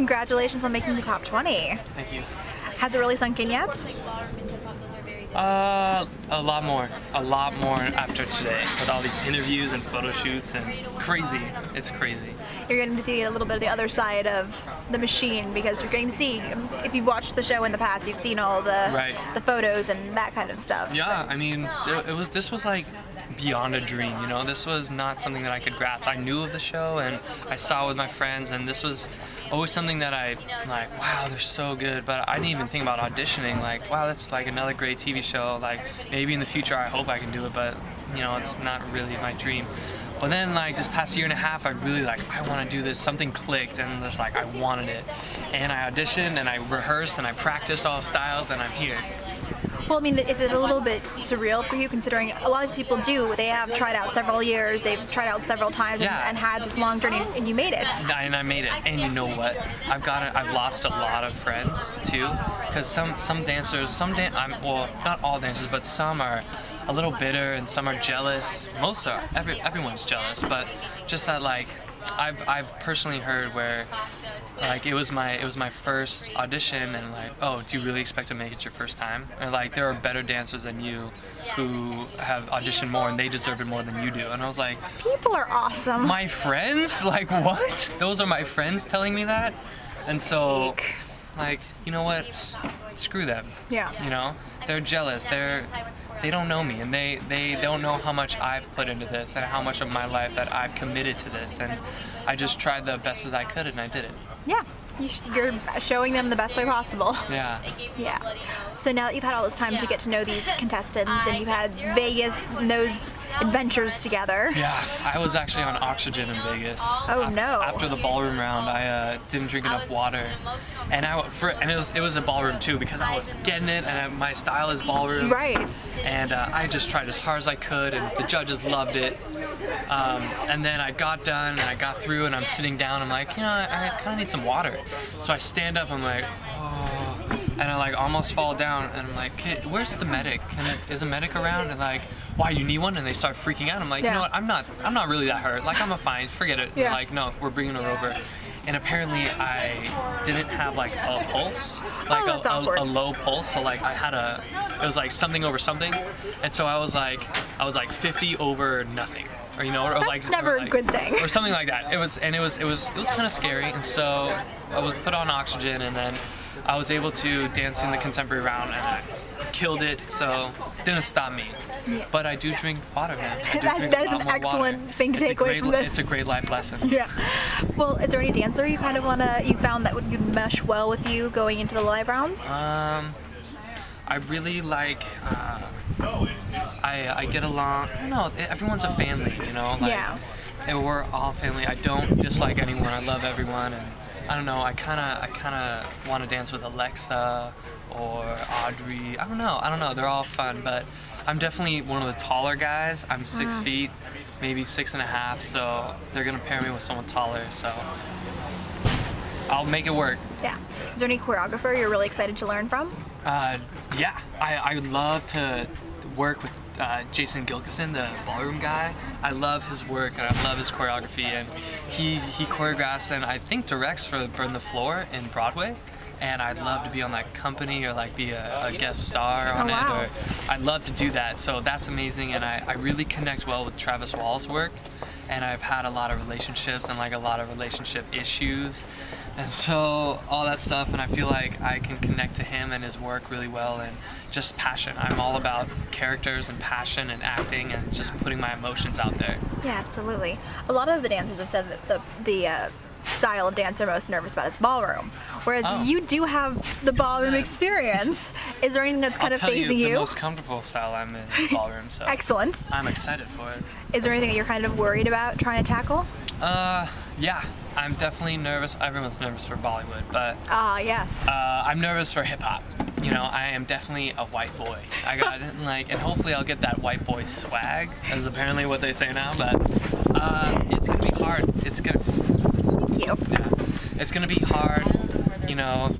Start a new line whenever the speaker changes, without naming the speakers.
Congratulations on making the top 20.
Thank you.
Has it really sunk in yet?
A lot more after today with all these interviews and photo shoots and crazy. It's crazy.
You're getting to see a little bit of the other side of the machine because you're getting to see, if you've watched the show in the past, you've seen all the photos and that kind of stuff.
Yeah, I mean, this was like beyond a dream, you know. This was not something that I could grasp. I knew of the show and I saw it with my friends, and this was always something that I like, wow, they're so good, but I didn't even think about auditioning. Like, wow, that's like another great TV show. Like, maybe in the future I hope I can do it, but you know, it's not really my dream. But then like this past year and a half, I really like, I want to do this. Something clicked and just like I wanted it, and I auditioned and I rehearsed and I practiced all styles, and I'm here.
Well, I mean, is it a little bit surreal for you, considering a lot of people do? They have tried out several years, they've tried out several times, and had this long journey, and you made it.
And I made it. And you know what? I've lost a lot of friends too, because some dancers, well, not all dancers, but some are a little bitter and some are jealous. Most are. Everyone's jealous, but just that like. I've personally heard where like it was my first audition, and like, oh, do you really expect to make it your first time? Or like, there are better dancers than you who have auditioned more and they deserve it more than you do. And I was like,
people are awesome.
My friends? Like, what? Those are my friends telling me that? And so like, you know what? Screw them.
Yeah.
You know, they're jealous. They don't know me, and they don't know how much I've put into this and how much of my life that I've committed to this, and I just tried the best as I could, and I did it.
Yeah, you're showing them the best way possible.
Yeah.
Yeah. So now that you've had all this time to get to know these contestants, and you've had Vegas and those adventures together.
Yeah, I was actually on oxygen in Vegas.
Oh no.
After the ballroom round, I didn't drink enough water, and it was a ballroom too, because I was getting it, and my style is ballroom.
Right.
And I just tried as hard as I could, and the judges loved it. And then I got done, and I got through, and I'm sitting down. I'm like, you know, I kind of need some water. So I stand up. I'm like, oh, and I like almost fall down, and I'm like, hey, where's the medic? Is a medic around? And like, why, you need one? And they start freaking out. I'm like, you know what? I'm not really that hurt. Like, I'm fine. Forget it.
Yeah.
Like, no, we're bringing her over. And apparently I didn't have like a pulse, like a low pulse. So like it was like something over something, and so I was like 50 over nothing, or you know, or
that's
like
never
a
good thing,
or something like that. It was kind of scary, and so I was put on oxygen, and then I was able to dance in the contemporary round, and I killed it. So didn't stop me.
Yeah.
But I do drink water now.
That is an excellent thing to take away from this.
It's a great life lesson.
Yeah. Well, is there any dancer you kind of you found that would mesh well with you going into the live rounds?
I really like. I get along. No, everyone's a family, you know. Like,
yeah.
And we're all family. I don't dislike anyone. I love everyone, and I don't know. I kind of want to dance with Alexa or Audrey. I don't know. They're all fun, but I'm definitely one of the taller guys. I'm 6 feet, maybe 6.5. So they're gonna pair me with someone taller. So I'll make it work.
Yeah. Is there any choreographer you're really excited to learn from?
Yeah. I would love to work with Jason Gilkison, the ballroom guy. I love his work, and I love his choreography, and he choreographs and I think directs for Burn the Floor in Broadway. And I'd love to be on that company, or like be a guest star on it, or I'd love to do that. So that's amazing, and I really connect well with Travis Wall's work, and I've had a lot of relationships and like a lot of relationship issues, and so all that stuff, and I feel like I can connect to him and his work really well, and just passion. I'm all about characters and passion and acting and just putting my emotions out there.
Yeah, absolutely. A lot of the dancers have said that the style of dance they're most nervous about is ballroom, whereas you do have the ballroom experience. Is there anything that's kind of phasing you?
The most comfortable style I'm in is ballroom, so
excellent.
I'm excited for it.
Is there anything that you're kind of worried about trying to tackle?
Yeah, I'm definitely nervous. Everyone's nervous for Bollywood, but
yes.
I'm nervous for hip hop. You know, I am definitely a white boy. I got and hopefully I'll get that white boy swag, as apparently what they say now. But it's gonna be hard.
Thank you.
Yeah, it's gonna be hard. You know.